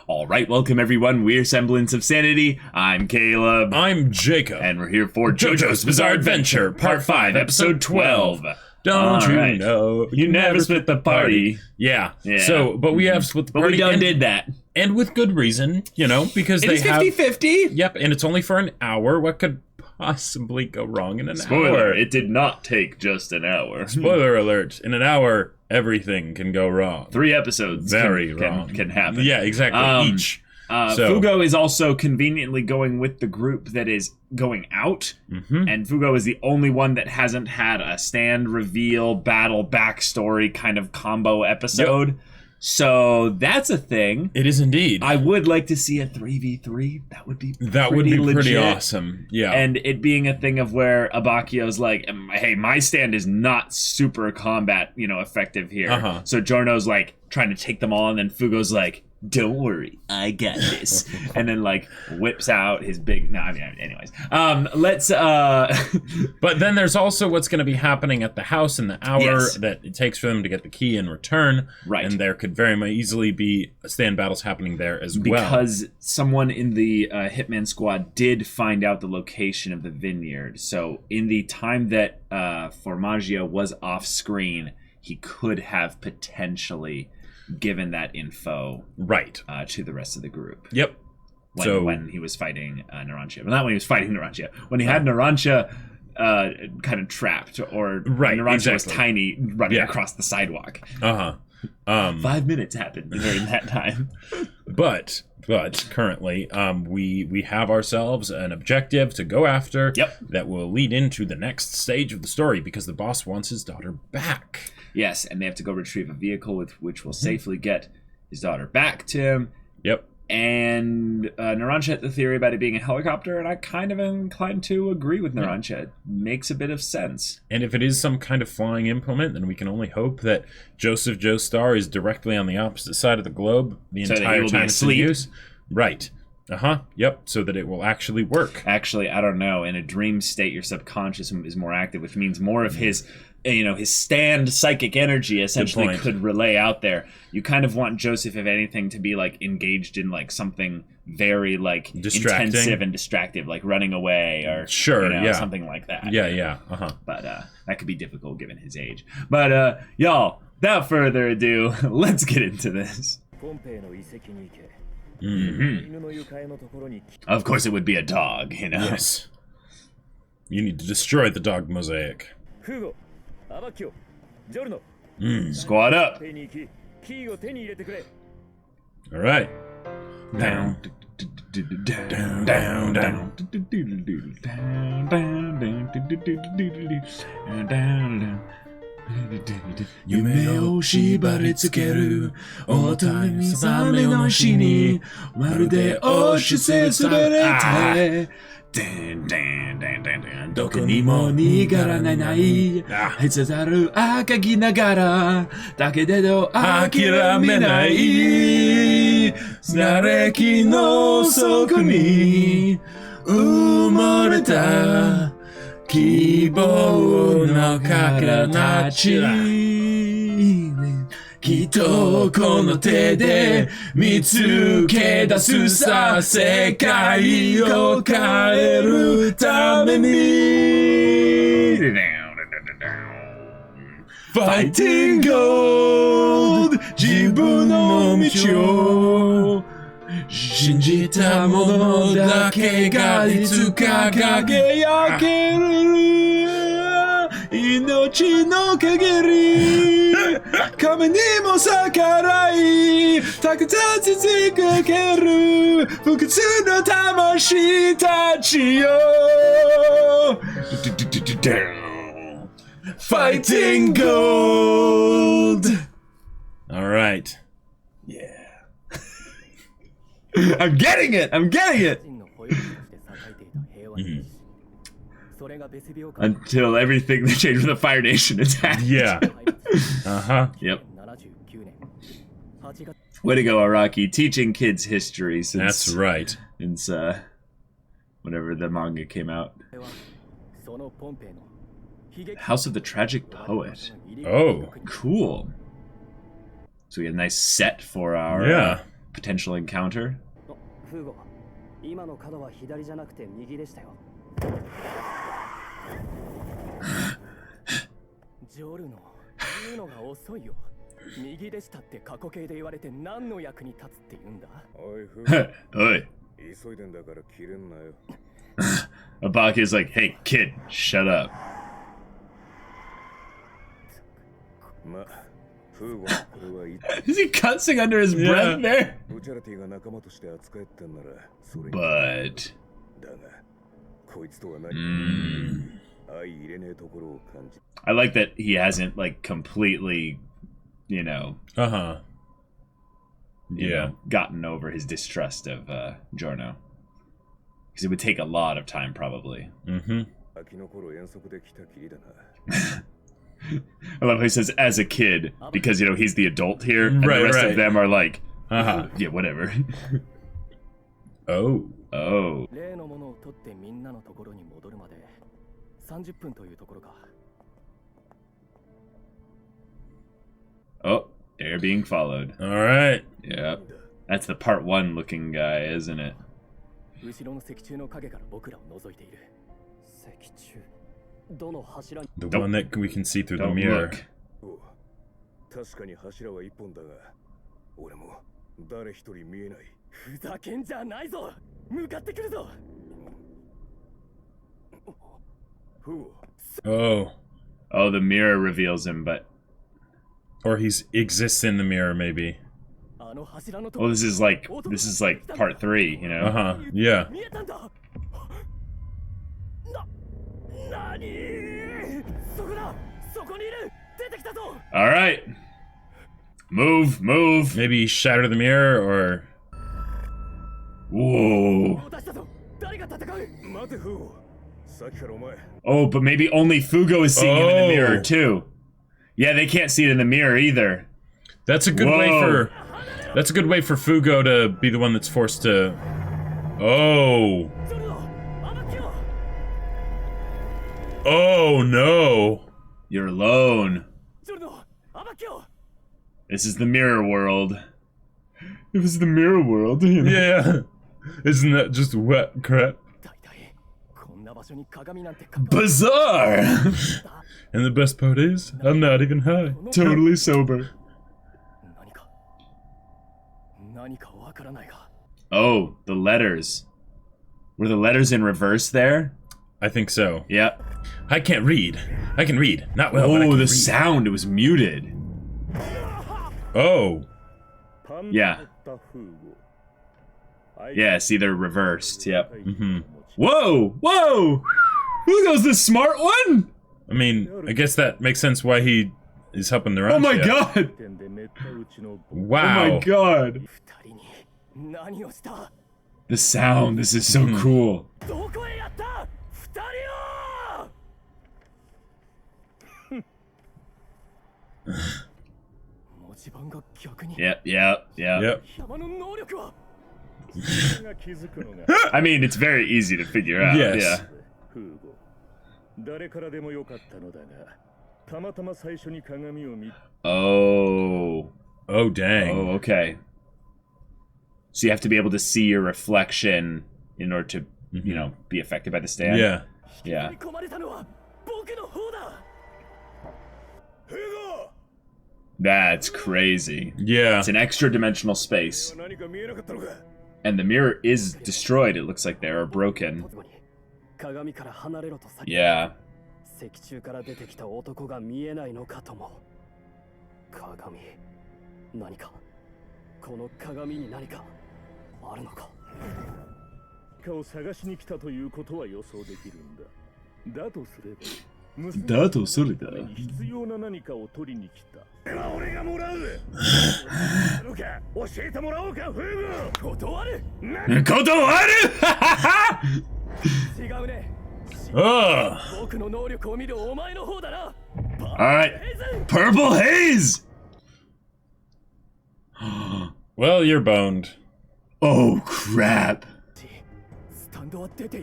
All right, welcome everyone. We're Semblance of Sanity. I'm Caleb. I'm Jacob. And we're here for JoJo's Bizarre Adventure, Part 5, Episode 12. Don't you know? You never split the party. Yeah. So, but we have split the party. But we done did that. And with good reason, you know, because It is 50-50. Yep, and it's only for an hour. What could possibly go wrong in an Spoiler, hour? it did not take just an hour. Spoiler alert. In an hour, everything can go wrong. 3 episodes wrong. can happen. Yeah, exactly. Each. Fugo is also conveniently going with the group that is going out, and Fugo is the only one that hasn't had a stand, reveal, battle, backstory kind of combo episode. Yep. So that's a thing. It is indeed. I would like to see a 3v3. That would be pretty legit. Awesome. Yeah. And it being a thing of where Abakio's like, hey, my stand is not super combat, effective here. So Giorno's like trying to take them all, and then Fugo's like, don't worry, I got this. And then like whips out his big anyways. Let's But then there's also what's going to be happening at the house in the hour that it takes for them to get the key in return. Right. And there could very easily be stand battles happening there as well. Because someone in the Hitman squad did find out the location of the vineyard. So in the time that Formaggio was off screen, he could have potentially given that info to the rest of the group. Yep. When he was fighting Narancia. Well, not when he was fighting Narancia. When he had Narancia kind of trapped, or Narancia was tiny running across the sidewalk. 5 minutes happened during that time. But currently, we have ourselves an objective to go after that will lead into the next stage of the story, because the boss wants his daughter back. Yes, and they have to go retrieve a vehicle with which will safely get his daughter back to him. Yep. And Narancia had the theory about it being a helicopter, and I kind of am inclined to agree with Narancia. It makes a bit of sense. And if it is some kind of flying implement, then we can only hope that Joseph Joestar is directly on the opposite side of the globe the entire time it's in use. Right. Yep. So that it will actually work. Actually, I don't know. In a dream state, your subconscious is more active, which means more of his stand psychic energy essentially could relay out there. You kind of want Joseph, if anything, to be like engaged in like something very like intensive and distractive, like running away or something like that. Yeah. But that could be difficult given his age. But y'all, without further ado, let's get into this. Of course, it would be a dog, Yes. You need to destroy the dog mosaic. Squad up. All right. Down. Down. 夢を縛り付ける大谷さめの死にまるで押しつぶれてどこにも逃がらないへつざる赤きながらだけれど諦めない砂礫の底に埋もれた希望の形きっとこの手で見つけ出すさ世界を変えるために Fighting Gold 自分の道を信じたものだけがいつか輝ける命の限り神にも逆らいたくさん続ける不屈の魂たちよ Fighting Gold. All right. Yeah. I'm getting it. Until everything they changed from the Fire Nation attacked. Yeah. Yep. Way to go, Araki. Teaching kids history since... That's right. Since, whenever the manga came out. House of the Tragic Poet. Oh. Cool. So we get a nice set for our potential encounter. フーゴ、今の角は左じゃなくて右でしたよ。ジョルノ、言うのが遅いよ。右でしたって過去形で言われて何の役に立つって言うんだ。おい、フーゴ。おい。急いでんだから切れんなよ。Abaki is like, hey, kid, shut up. ま、フーゴ、これはいい。Is he cussing under his breath there? ブチャラティが仲間として扱えってんなら、それに。But... だが、こいつとは何？相入れねえところを感じ。I like that he hasn't, like, completely, you know... you know, gotten over his distrust of Giorno. Because it would take a lot of time, probably. I love how he says, as a kid, because, you know, he's the adult here, and the rest of them are like, yeah, whatever. Oh. 例のものを取ってみんなのところに戻るまで30分というところか。Oh, they're being followed. All right. Yep. That's the part 1 looking guy, isn't it? 後ろの石柱の影から僕らを覗いている。石柱。どの柱に The one that we can see through the Don't mirror. look. 確かに柱は一本だが、俺も誰一人見えない。ふざけんじゃないぞ。向かってくるぞ。フーゴ。 Oh. Oh, the mirror reveals him, but... Or he exists in the mirror, maybe. Oh, this is like part 3, you know? Yeah. All right. Move. Maybe he shattered the mirror, or... Whoa. Oh, but maybe only Fugo is seeing him in the mirror, too. Yeah, they can't see it in the mirror, either. That's a good way for... That's a good way for Fugo to be the one that's forced to... Oh. Oh, no. You're alone. This is the mirror world. It was the mirror world, you know? Yeah. Isn't that just wet crap? Bizarre! And the best part is, I'm not even high. Totally sober. Oh, the letters. Were the letters in reverse there? I think so. Yep. I can't read. I can read. Not well, but I Oh, can the read. sound. It was muted. Oh. Yeah. Yeah, see, they're reversed. Yep. Mm-hmm. Whoa! Fugo's the smart one? I mean, I guess that makes sense why he is helping the Oh my god! Wow. Oh my god. The sound, this is so cool. Yep. I mean, it's very easy to figure out. Yes. Yeah. Oh. Oh, dang. Oh, okay. So you have to be able to see your reflection in order to, you know, be affected by the stand? Yeah. Yeah. That's crazy. Yeah. It's an extra dimensional space. And the mirror is destroyed, it looks like they are broken. Yeah. 石柱から出てきた男が見えないのかとも。鏡。何か。この鏡に何かあるのか。を探しに来たということは予想できるんだ。だとすれば。だとすれば。必要な何かを取りに来た。俺がもらう。教えてもらおうか、フーゴ。断る。断る。違うね。 Ugh. Alright. Purple Haze! Well, you're boned. Oh, crap.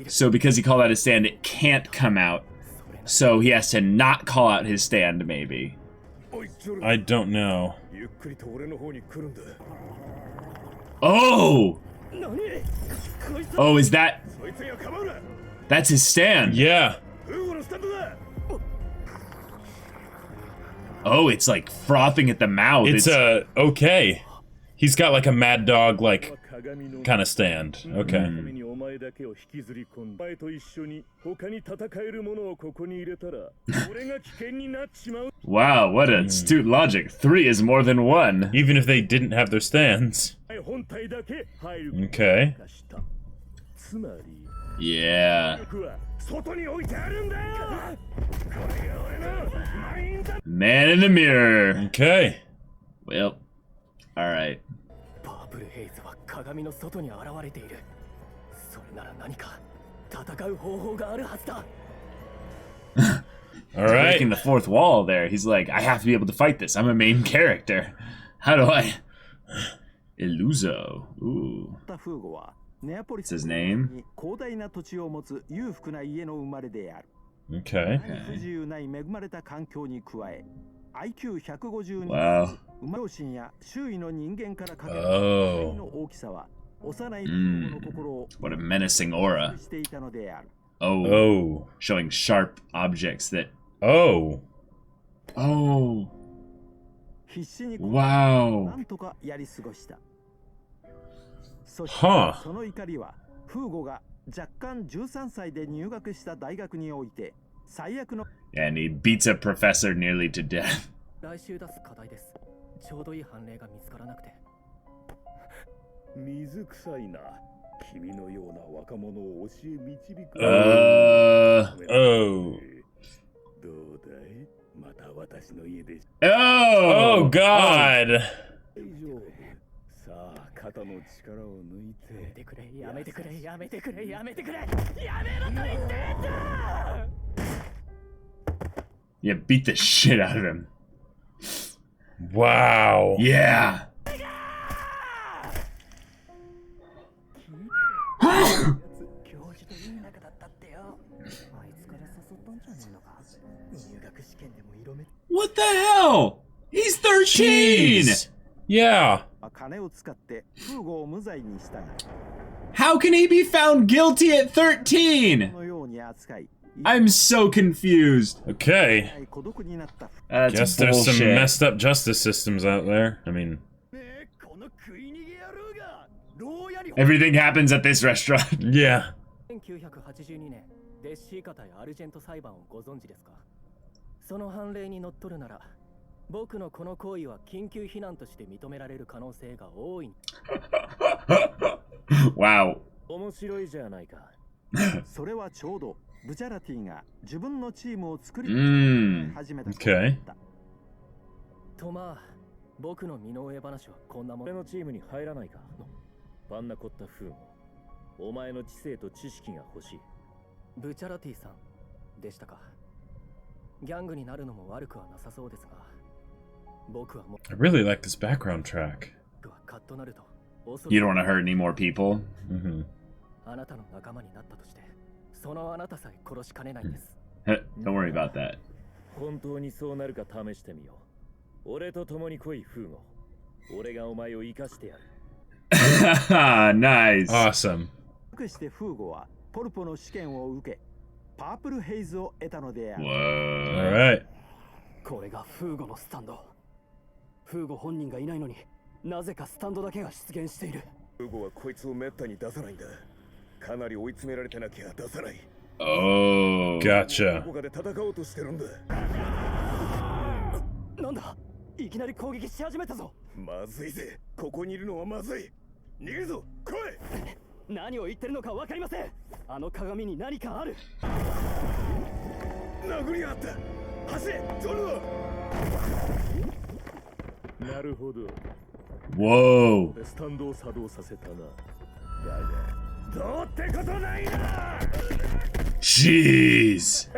So because he called out his stand, it can't come out. So he has to not call out his stand, maybe. I don't know. Oh! 何こいつ Oh, is that... そいつが構うな That's his stand. Yeah. フーゴのスタンドだ Oh, it's like frothing at the mouth. It's okay. He's got like a mad dog like 鏡の kind of stand. Okay. 鏡にお前だけを引きずり込んでお前と一緒に他に戦えるものをここに入れたら俺が危険になっちまう Wow, what astute logic. 3 is more than 1. Even if they didn't have their stands. 本体だけ入る Okay. つまり Yeah. 僕は外に置いてあるんだよこれが俺のマインだ Man in the mirror. Okay. Well, alright. パープルヘイズは鏡の外に現れている。それなら何か戦う方法があるはずだ。 All right. Breaking the fourth wall there. He's like, I have to be able to fight this. I'm a main character. How do I... Illuso. Ooh. フーゴはネアポリ What's ス his name? に広大な土地を持つ裕福な家の生まれである。 Okay. 何不自由ない恵まれた環境に加え、IQ150 Wow. 両親や周囲の人間からかける Oh. の大きさは幼いフーゴの心を What a menacing aura. していたのである。 Oh. Oh. Showing sharp objects that... Oh. Oh. 必死に Wow. なんとかやり過ごした。そして Huh. その怒りはフーゴが若干13歳で入学した大学において最悪の And he beats a professor nearly to death. 来週出す課題です。ちょうどいい判例が見つからなくて。水臭いな君のような若者を教え導く Oh. どうだいまた私の家で Oh! Oh God. 大丈夫さあ肩の力を抜いやめててくれ、やめてくれ、やめてくれ、やめてくれ、やめろと言ってんだ Yeah, beat the shit out of him. Wow. Yeah. 教授といい仲だったってよ。あいつから誘ったんじゃねえのか。入学試験でも色目 What the hell? He's 13! Jeez. Yeah. 金を使ってフーゴを無罪にしたが How can he be found guilty at 13? このように扱い I'm so confused. Okay. 孤独になった That's Guess there's some bullshit. messed up justice systems out there. I mean, この食い逃げ野郎が牢屋に Everything happens at this restaurant. yeah. 1982年デッシーカ対アルジェント裁判をご存知ですか。その判例にのっとるなら僕のこの行為は緊急避難として認められる可能性が大い。Wow. 面白いじゃないかそれはちょうどブチャラティが自分のチームを作り Mm. 始めた Okay. とまあ僕の身の上話はこんなもの。俺のチームに入らないかパンナコッタフーゴお前の知性と知識が欲しいブチャラティさんでしたか。ギャングになるのも悪くはなさそうですが、僕はも I really like this background track. うカッとなると恐 You ろ don't want to hurt any more people? Mm-hmm. あなたの仲間になったとして、そのあなたさえ殺しかねないんです。Don't worry about that. 本当にそうなるか試してみよう俺と共に来いフーゴ俺がお前を生かしてやる Nice. Awesome. くしてフーゴはポルポの試験を受けパープルヘイズを得たのである All Whoa. right. これがフーゴのスタンド。フーゴ本人がいないのになぜかスタンドだけが出現している。フーゴはこいつをめったに出さないんだかなり追い詰められてなきゃ出さない Oh. ど Gotcha. こかで戦おうとしてるんだなんだ、いきなり攻撃し始めたぞ。まずいぜここにいるのはまずい逃げるぞ来い何を言ってるのかわかりません。あの鏡に何かある。殴りがあった走れ取るぞなるほど Whoa. スタンドを作動させたなだがどうってことないな Jeez.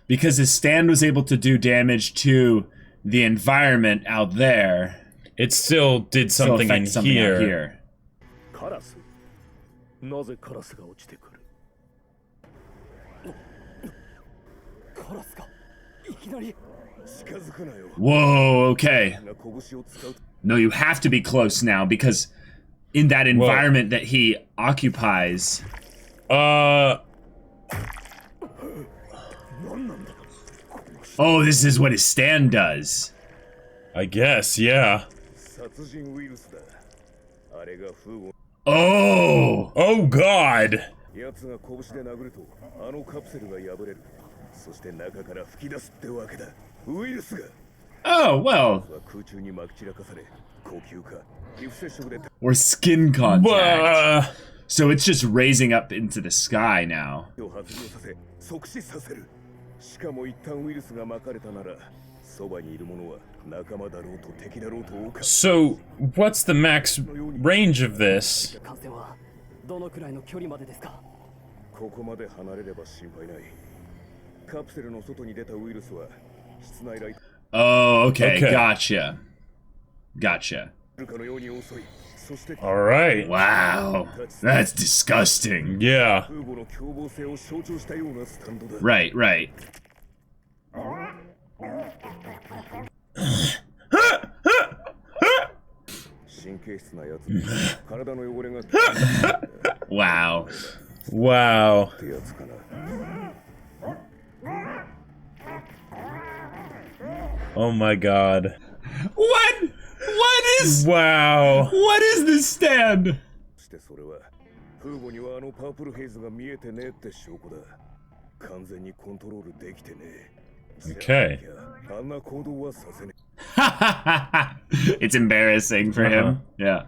Because his stand was able to do damage to the environment out there. It still did So something in affect something out here. here. カラスなぜカラスが落ちてくるカラスか。いきなり。近づくなよ Whoa, okay. が拳を使う No, you have to be close now because in that environment that he occupies. Oh, this is what his stand does. I guess, yeah. 殺人ウイルスだ。あれがフーゴ。 Oh! Oh God! 奴が拳で殴るとあのカプセルが破れる。そして中から吹き出すってわけだ。ウイルスが。 Oh, well. 空中にまき散らかされ、呼吸か皮膚接触で。 Or skin contact. So it's just raising up into the sky now. 発動させ、即死させる。しかも一旦ウイルスがまかれたなら、そばにいる者は仲間だろうと敵だろうと謳歌。 So, what's the max range of this? 感染はどのくらいの距離までですか？ここまで離れれば心配ない。カプセルの外に出たウイルスは室内ライト。 Oh, okay. Okay. Gotcha. Gotcha. かのように遅い。そして。 Alright. Wow. That's disgusting. Yeah. フーゴの凶暴性を象徴したようなスタンドだ。 Right, right. 神経質なやつ。体の汚れが。 Wow. Wow. ってやつかな。 Oh my God. What? What is? Wow. What is this stand? そしてそれはフーゴにはあのパープルヘイズが見えてねえって証拠だ。完全にコントロールできてねえ。 Okay. あんな行動はさせね It's embarrassing for him. Yeah.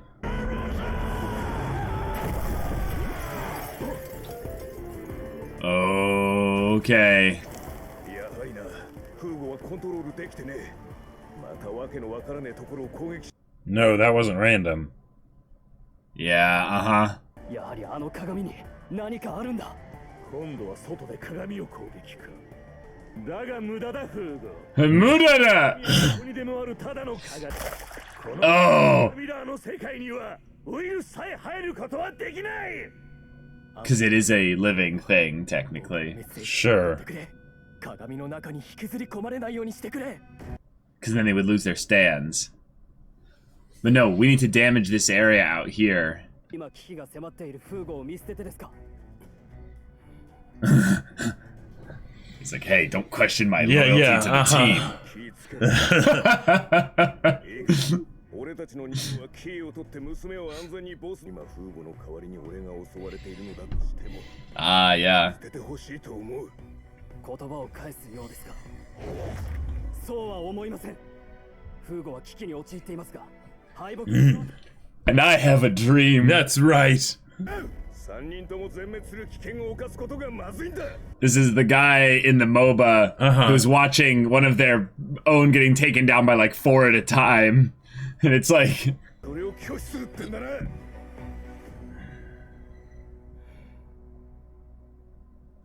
Okay. え。やはりな、フーゴはコントロールできてねえ。またわけのわからねえところを攻撃し。 No, that wasn't random. Yeah, uh-huh. やはりあの鏡に何かあるんだ。今度は外で鏡を攻撃か。だが無駄だフーゴ。 Murada! どこにでもあるただの鏡。こ Oh! のミラーの世界にはウイルスさえ入ることはできない。 Because it is a living thing, technically. Sure. 鏡の中に引きずり込まれないようにしてくれ。 Because then they would lose their stands. But no, we need to damage this area out here. 今危機が迫っているフーゴを見捨ててですか？ He's like, hey, don't question my Yeah, loyalty yeah, to the team. 俺たちの任務はキーを取って娘を安全にボス。今フーゴの代わりに俺が襲われているのだとしても Ah, yeah. 捨ててほしいと思う。言葉を返すようですか？そうは思いません。フーゴは危機に陥っていますが、敗北。 And I have a dream. That's right. 3人とも全滅する危険を冒すことがまずいんだ。 This is the guy in the MOBA who's watching one of their own getting taken down by like 4 at a time. And it's like... それを拒否するってんだな。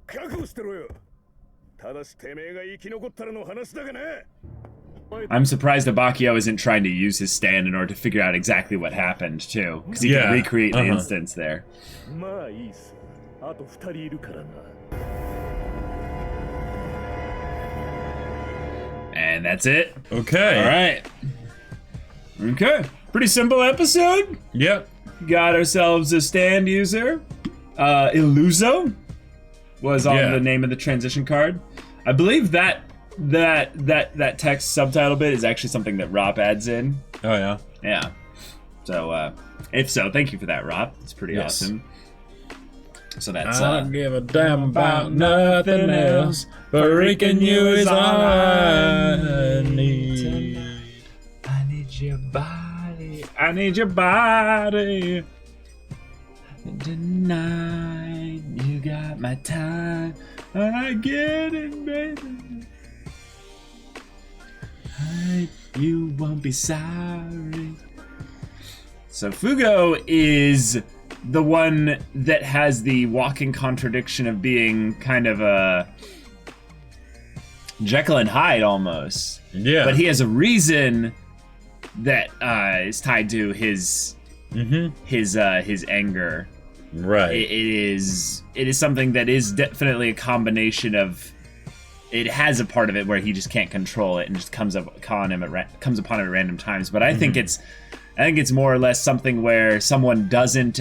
覚悟してろよ。ただしてめえが生き残ったらの話だがな。 I'm surprised Abakio isn't trying to use his stand in order to figure out exactly what happened, too. Because he Yeah, can recreate the instance there. まあいいっす。あと2人いるからな。 And that's it. Okay. Alright. Okay. Pretty simple episode. Yep. Got ourselves a stand user. Illuso was on the name of the transition card. I believe that text subtitle bit is actually something that Rob adds in. Oh, yeah. Yeah. So, if so, thank you for that, Rob. It's pretty Yes. awesome. So that's, I don't give a damn about nothing else, but Rican you is all I need. I need your body. I need your body. Tonight, you got my time. I get it, baby. You won't be sorry. So Fugo is the one that has the walking contradiction of being kind of a Jekyll and Hyde almost. Yeah. But he has a reason that is tied to his anger. Right. It is something that is definitely a combination of. It has a part of it where he just can't control it and just comes upon him at random times. But I think it's I think it's more or less something where someone doesn't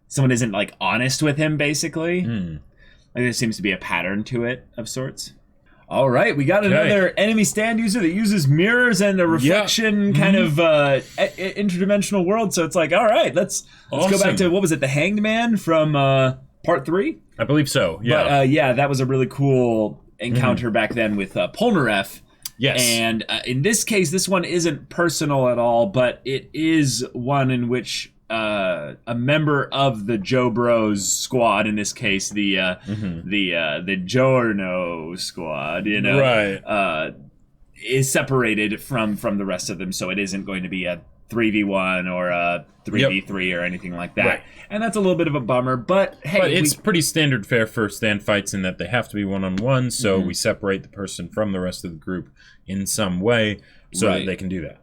someone isn't like honest with him, basically. Like there seems to be a pattern to it of sorts. All right, we got another enemy stand user that uses mirrors and a reflection kind of interdimensional world. So it's like, all right, let's go back to, what was it, the Hanged Man from part 3? I believe so. Yeah. But that was a really cool encounter back then with Polnareff. Yes. And in this case, this one isn't personal at all, but it is one in which a member of the Joe Bros squad, in this case, the Giorno squad, you know, right, is separated from the rest of them, so it isn't going to be a 3v1 or a 3v3 or anything like that. Right. And that's a little bit of a bummer, but hey, it's pretty standard fare for stand fights in that they have to be one-on-one, so we separate the person from the rest of the group in some way so that they can do that.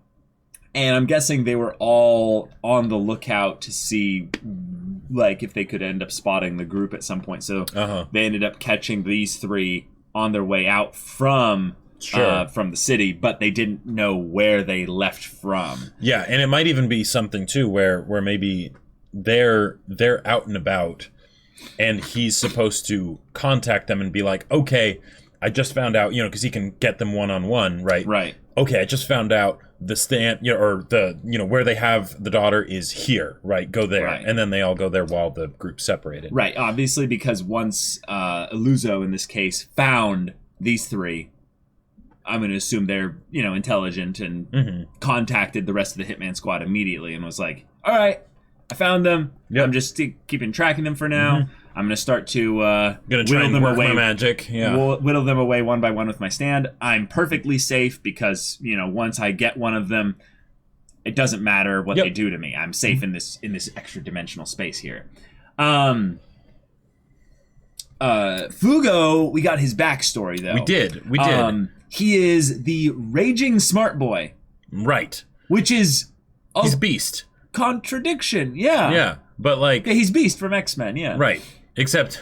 And I'm guessing they were all on the lookout to see, like, if they could end up spotting the group at some point. So they ended up catching these 3 on their way out from the city, but they didn't know where they left from. Yeah, and it might even be something too where maybe they're out and about, and he's supposed to contact them and be like, okay, I just found out, because he can get them one-on-one, right? Right. Okay, I just found out the stand, or the, where they have the daughter is here, right? Go there. Right. And then they all go there while the group's separated. Right, obviously, because once Illuso, in this case, found these 3, I'm going to assume they're, intelligent and contacted the rest of the Hitman squad immediately and was like, all right, I found them. I'm just keeping tracking them for now. I'm going to start to whittle them away. My magic. Yeah. Whittle them away one by one with my stand. I'm perfectly safe because, once I get one of them, it doesn't matter what they do to me. I'm safe in this extra dimensional space here. Fugo, we got his backstory though. We did. He is the raging smart boy. Right. Which is he's Beast. Contradiction. Yeah. Yeah. But like he's Beast from X-Men, yeah. Right. Except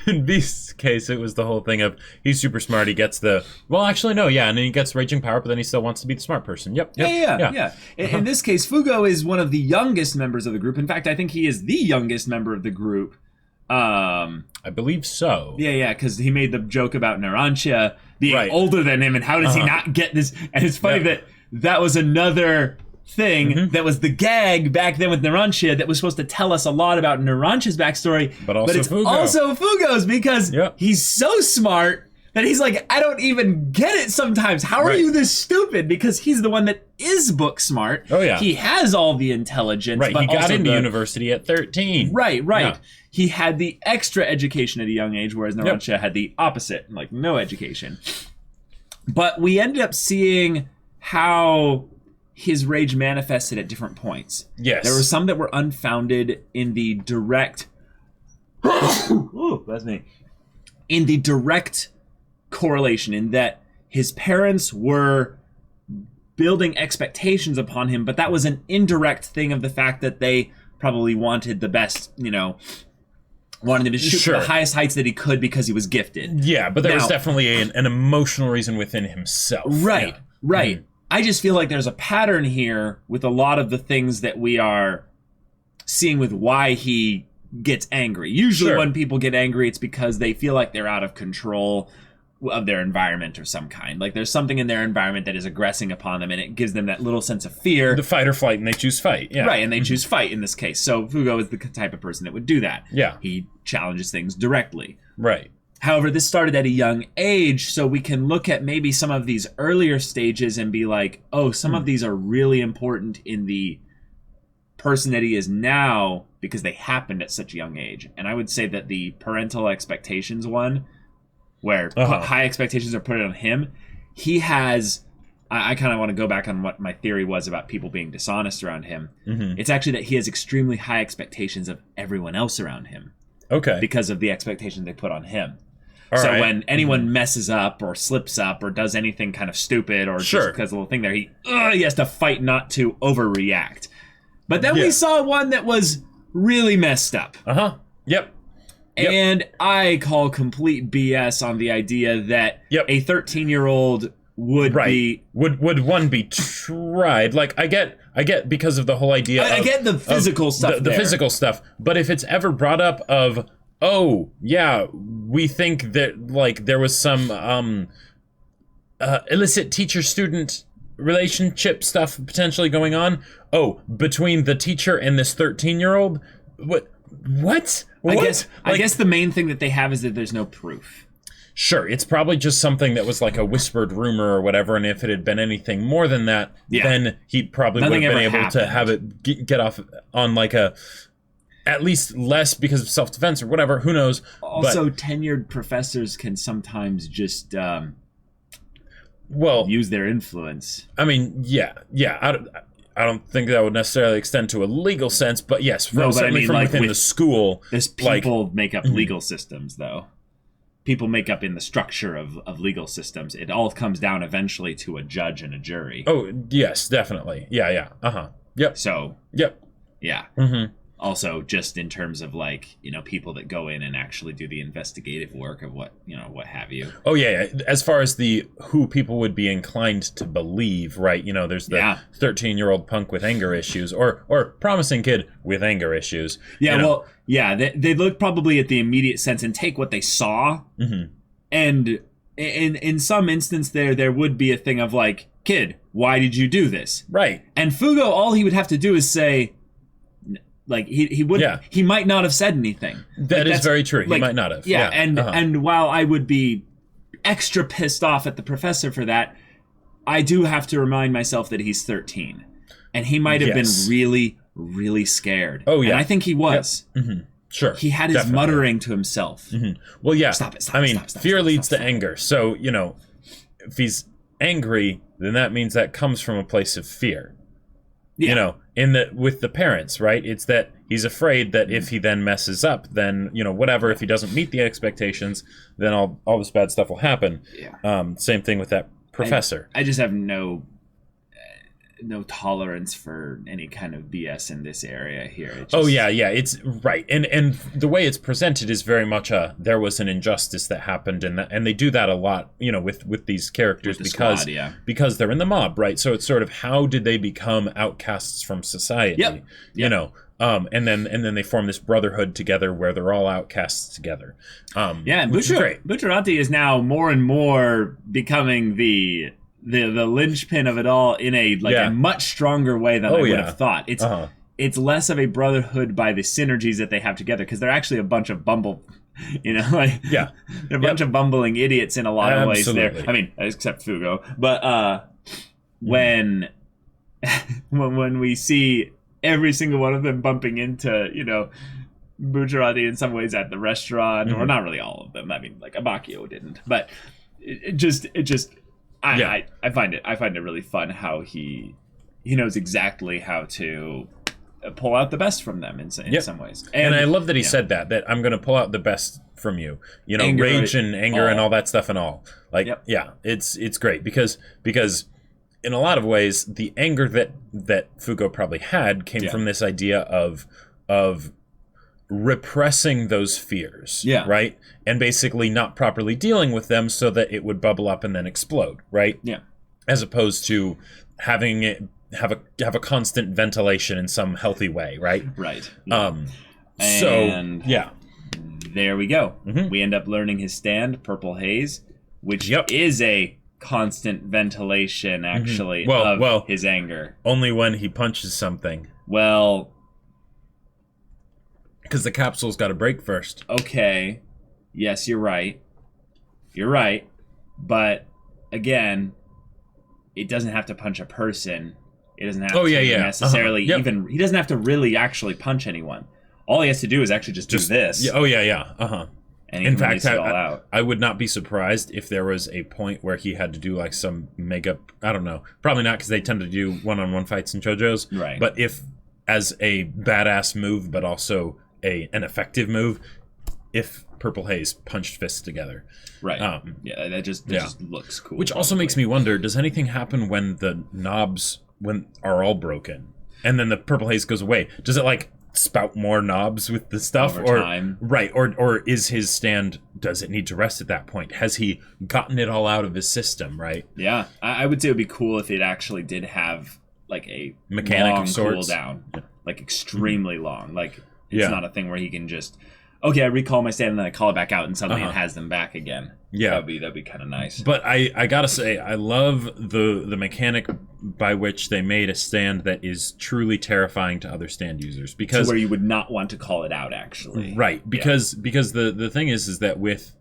in Beast's case, it was the whole thing of he's super smart. He gets and then he gets raging power, but then he still wants to be the smart person. Yep. Yeah. In this case, Fugo is one of the youngest members of the group. In fact, I think he is the youngest member of the group. I believe so. Yeah, because he made the joke about Narancia being older than him, and how does he not get this? And it's funny that was another thing that was the gag back then with Narancia that was supposed to tell us a lot about Narancia's backstory, but it's Fugo. Also Fugo's, because he's so smart that he's like, I don't even get it sometimes. How are you this stupid? Because he's the one that is book smart. Oh yeah. He has all the intelligence. Right, but he got into university at 13. Right. Yeah. He had the extra education at a young age, whereas Narancia had the opposite, like no education. But we ended up seeing how his rage manifested at different points. Yes. There were some that were unfounded in the direct... Ooh, that's me. In the direct correlation, in that his parents were building expectations upon him, but that was an indirect thing of the fact that they probably wanted the best, wanted him to shoot for the highest heights that he could because he was gifted. Yeah, but there was definitely an emotional reason within himself. Right, yeah. right. Mm-hmm. I just feel like there's a pattern here with a lot of the things that we are seeing with why he gets angry. Usually when people get angry, it's because they feel like they're out of control of their environment or some kind. Like there's something in their environment that is aggressing upon them, and it gives them that little sense of fear. The fight or flight, and they choose fight. Yeah. Right, and they choose fight in this case. So Fugo is the type of person that would do that. Yeah. He challenges things directly. Right. However, this started at a young age, so we can look at maybe some of these earlier stages and be like, oh, some of these are really important in the person that he is now because they happened at such a young age. And I would say that the parental expectations one, where high expectations are put on him, he has... I kind of want to go back on what my theory was about people being dishonest around him. Mm-hmm. It's actually that he has extremely high expectations of everyone else around him. Okay. Because of the expectations they put on him. When anyone messes up or slips up or does anything kind of stupid or just because of a little thing there, he has to fight not to overreact. But then we saw one that was really messed up. Yep. And I call complete BS on the idea that a 13-year-old would be be tried. Like I get because of the whole idea. I get the physical stuff. The physical stuff, but if it's ever brought up of, oh yeah, we think that like there was some illicit teacher-student relationship stuff potentially going on. Oh, between the teacher and this 13-year-old. What? I guess the main thing that they have is that there's no proof. Sure, it's probably just something that was like a whispered rumor or whatever, and if it had been anything more than that, then he probably would have been able to have it get off on like a, at least less because of self-defense or whatever, who knows. Also, tenured professors can sometimes just use their influence. I mean, I don't think that would necessarily extend to a legal sense, but yes, certainly from within the school. People make up legal systems, though. People make up in the structure of legal systems. It all comes down eventually to a judge and a jury. Oh, yes, definitely. Yeah. Yep. So. Yep. Yeah. Also, just in terms of like, people that go in and actually do the investigative work of what have you. Oh yeah. As far as who people would be inclined to believe, right? There's the 13-year-old punk with anger issues, or promising kid with anger issues. They look probably at the immediate sense and take what they saw, and in some instance there would be a thing of like, kid, why did you do this? Right. And Fugo, all he would have to do is say. Like he would, he might not have said anything. That is very true. He might not have. And while I would be extra pissed off at the professor for that, I do have to remind myself that he's 13, and he might have been really, really scared. Oh yeah, and I think he was. Yep. Sure, he had his muttering to himself. Well, yeah. Stop it. Fear leads to anger. So if he's angry, then that means that comes from a place of fear. Yeah. With the parents, right? It's that he's afraid that if he then messes up, then, whatever, if he doesn't meet the expectations, then all this bad stuff will happen. Yeah. Same thing with that professor. I just have no tolerance for any kind of BS in this area here. It's right. And the way it's presented is very much there was an injustice that happened, and they do that a lot, with these characters because they're in the mob, right? So it's sort of, how did they become outcasts from society? Yep. And then they form this brotherhood together where they're all outcasts together. And Bucciarati is now more and more becoming the linchpin of it all in a much stronger way than I would have thought. It's less of a brotherhood by the synergies that they have together, because they're actually a bunch of they're a bunch of bumbling idiots in a lot of ways there. I mean, except Fugo. But when we see every single one of them bumping into, Bucciarati in some ways at the restaurant, or not really all of them. I mean, like Abacchio didn't, but it just I find it really fun how he knows exactly how to pull out the best from them in some ways. And I love that he said that I'm going to pull out the best from you. Anger, rage and anger and all that stuff and all. Like, it's great because in a lot of ways the anger that Fugo probably had came from this idea of repressing those fears, right? And basically not properly dealing with them so that it would bubble up and then explode, right? Yeah. As opposed to having it have a constant ventilation in some healthy way, right? Right. There we go. We end up learning his stand, Purple Haze, which is a constant ventilation, actually, of his anger. Only when he punches something. Well, because the capsule's got to break first. Okay. Yes, you're right. But, again, it doesn't have to punch a person. It doesn't have to necessarily even... He doesn't have to really actually punch anyone. All he has to do is actually just do this. And in fact, I would not be surprised if there was a point where he had to do like some mega... I don't know. Probably not, because they tend to do one-on-one fights in JoJo's. Right. But if, as a badass move, but also an effective move, if Purple Haze punched fists together. Right. That just looks cool. Which also makes me wonder, does anything happen when the knobs are all broken? And then the Purple Haze goes away? Does it like spout more knobs with the stuff Over time. Right, or is his stand, does it need to rest at that point? Has he gotten it all out of his system, right? Yeah, I would say it would be cool if it actually did have like a mechanic long of sorts. cooldown, like extremely long. Like it's not a thing where he can just, okay, I recall my stand and then I call it back out and suddenly it has them back again. Yeah, that'd be kind of nice. But I gotta say, I love the mechanic by which they made a stand that is truly terrifying to other stand users, because where you would not want to call it out, actually. Right, because the thing is that with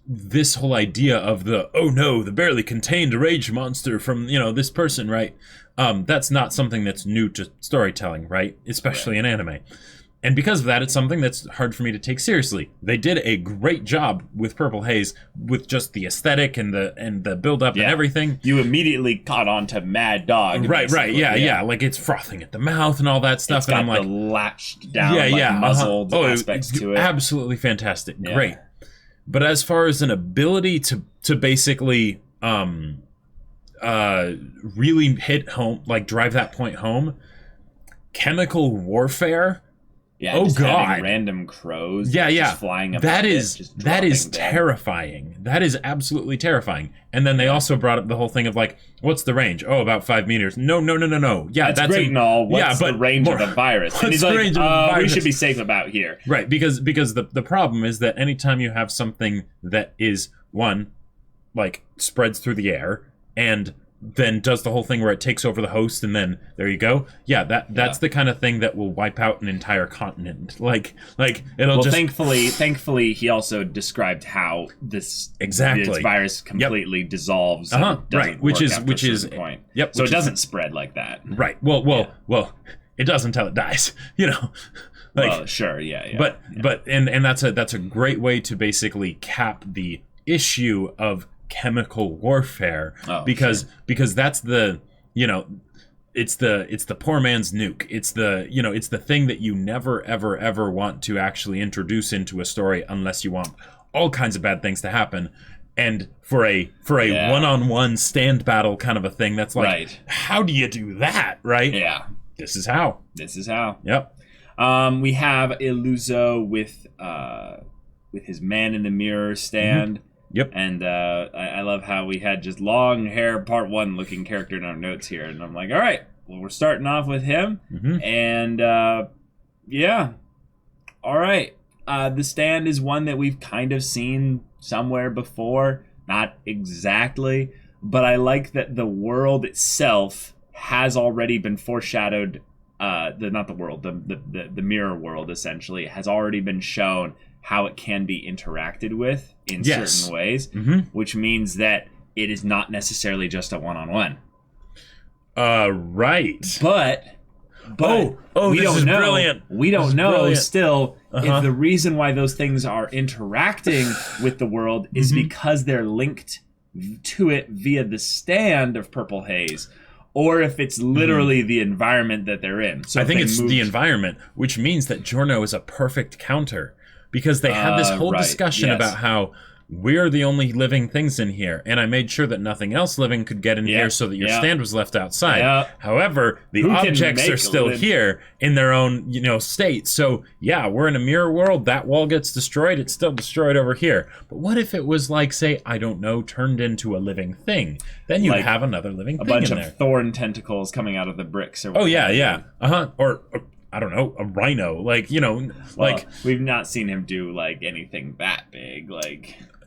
this whole idea of the, oh no, the barely contained rage monster from, you know, this person, right? That's not something that's new to storytelling, right? Especially in anime. And because of that, it's something that's hard for me to take seriously. They did a great job with Purple Haze, with just the aesthetic and the build up and everything. You immediately caught on to Mad Dog. Right, yeah. Like it's frothing at the mouth and all that stuff. It's got and I'm like, the latched down, muzzled aspects to it. Absolutely fantastic, great. But as far as an ability to basically really hit home, like drive that point home, chemical warfare. Yeah, oh just god! Having random crows. Yeah. Just flying up. That is terrifying. That is absolutely terrifying. And then they also brought up the whole thing of like, what's the range? Oh, about 5 meters. No. Yeah, that's great and all. What's the range of the virus? And he's like, we should be safe about here. Right, because the problem is that anytime you have something that is one, like spreads through the air and then does the whole thing where it takes over the host and then there you go. Yeah, that's the kind of thing that will wipe out an entire continent. Like it'll just. Thankfully, he also described how this virus completely dissolves. Right, which is point. Yep. So it doesn't spread like that. Right. Well, it does until it dies. You know. Like, well, sure. Yeah. But that's a great way to basically cap the issue of chemical warfare, because that's the, you know, it's the poor man's nuke. It's the thing that you never ever want to actually introduce into a story unless you want all kinds of bad things to happen. And for a one-on-one stand battle kind of a thing, that's like, how do you do that, right? Yeah. This is how. Yep. We have Illuso with his man in the mirror stand. Yep. And I love how we had just long hair part 1 looking character in our notes here. And I'm like, all right, well, we're starting off with him. And all right. The stand is one that we've kind of seen somewhere before. Not exactly. But I like that the world itself has already been foreshadowed. The mirror world essentially has already been shown how it can be interacted with in certain ways, which means that it is not necessarily just a one-on-one. Right. But we don't know. Brilliant. We don't know still if the reason why those things are interacting with the world is because they're linked to it via the stand of Purple Haze, or if it's literally the environment that they're in. So I think it's the environment, which means that Giorno is a perfect counter. Because they had this whole discussion about how we're the only living things in here, and I made sure that nothing else living could get in here so that your stand was left outside. However, the objects are still here in their own, state. So, we're in a mirror world. That wall gets destroyed. It's still destroyed over here. But what if it was like, say, I don't know, turned into a living thing? Then you have another living thing in there. A bunch of thorn tentacles coming out of the bricks. Or Or I don't know, a rhino, we've not seen him do anything that big,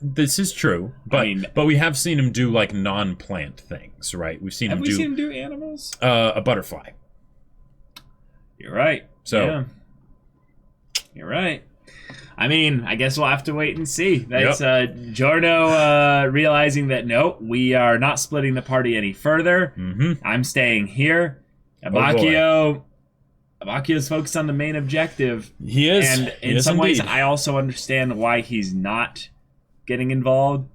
This is true, but we have seen him do non-plant things, right? We've seen Have we seen him do animals? A butterfly. You're right. So you're right. I mean, I guess we'll have to wait and see. That's Giorno realizing that no, we are not splitting the party any further. I'm staying here. Abakio's focused on the main objective. He is. And in some ways, I also understand why he's not getting involved.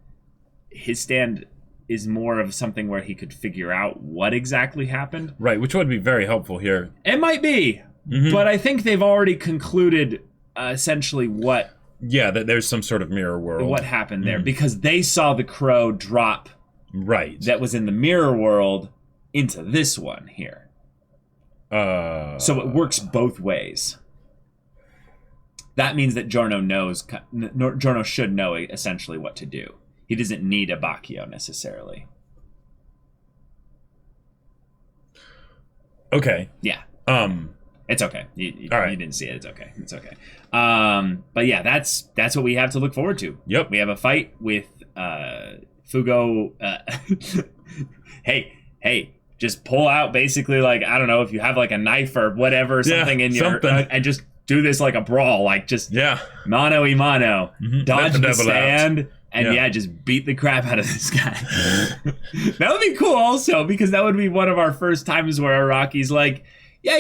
His stand is more of something where he could figure out what exactly happened. Right, which would be very helpful here. It might be. But I think they've already concluded essentially what... Yeah, that there's some sort of mirror world. What happened there. Because they saw the crow drop... Right. That was in the mirror world into this one here. So it works both ways. That means that Giorno should know essentially what to do. He doesn't need a Bacchio necessarily. Okay. Yeah. It's okay. You All right. You didn't see it. It's okay. It's okay. But yeah, that's what we have to look forward to. Yep. We have a fight with Fugo. Hey, just pull out basically like, I don't know, if you have like a knife or whatever, something in your and just do this like a brawl, like just mano y mano, dodge the stand. And just beat the crap out of this guy. That would be cool also, because that would be one of our first times where Araki's like, yeah,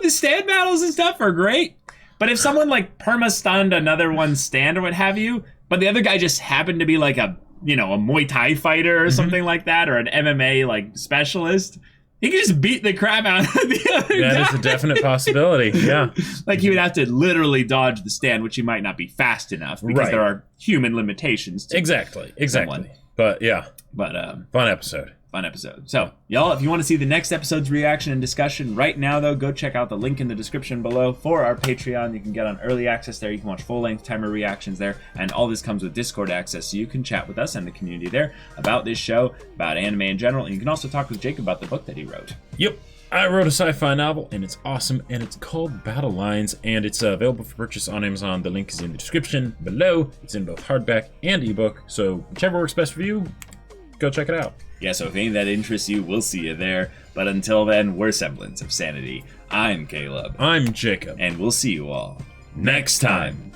the stand battles and stuff are great. But if someone like perma-stunned another one's stand or what have you, but the other guy just happened to be like a Muay Thai fighter or something like that, or an MMA like specialist, he could just beat the crap out of the other guy. That is a definite possibility, yeah. Like he would have to literally dodge the stand, which he might not be fast enough because there are human limitations to Exactly. someone. But yeah. But fun episode. So, y'all, if you want to see the next episode's reaction and discussion right now, though, go check out the link in the description below for our Patreon. You can get on early access there. You can watch full-length timer reactions there. And all this comes with Discord access, so you can chat with us and the community there about this show, about anime in general. And you can also talk with Jacob about the book that he wrote. Yep. I wrote a sci-fi novel, and it's awesome, and it's called Battle Lines, and it's available for purchase on Amazon. The link is in the description below. It's in both hardback and ebook, so whichever works best for you, go check it out. Yeah, so if any of that interests you, we'll see you there. But until then, we're Semblance of Sanity. I'm Caleb. I'm Jacob. And we'll see you all next time.